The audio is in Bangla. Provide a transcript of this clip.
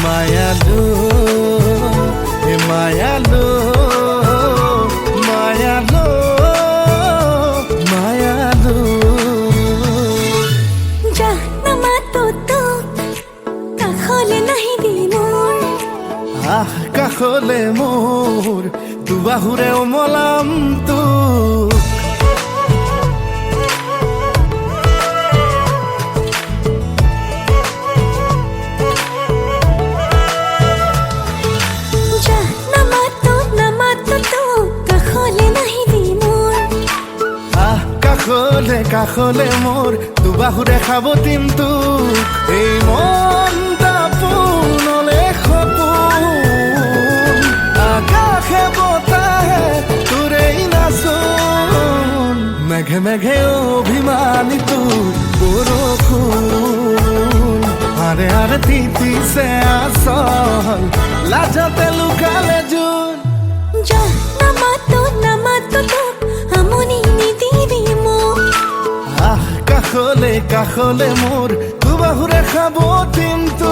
মায়ালো হে মায়ালো মায়ালো মায়ালো যা নামা তো কাখলে নাহি দিমোর আহ কাখলে মোর দুবাহুরে ওমলাম তো কাখলে মোর দুবাহুরে খাব কিন্তু এই মনটা পুনলে সপোন আকাশে বতাহে তোরেই নাচোন মেঘে মেঘে অভিমানী তোর বৰষুণ আরে আরে তিতিছে আসল লাজতে লুকালে জোন যা নামাতো তোক আমনি নিদিবি মোক কাখলে মোর দুবাহুরে খাব কিন্তু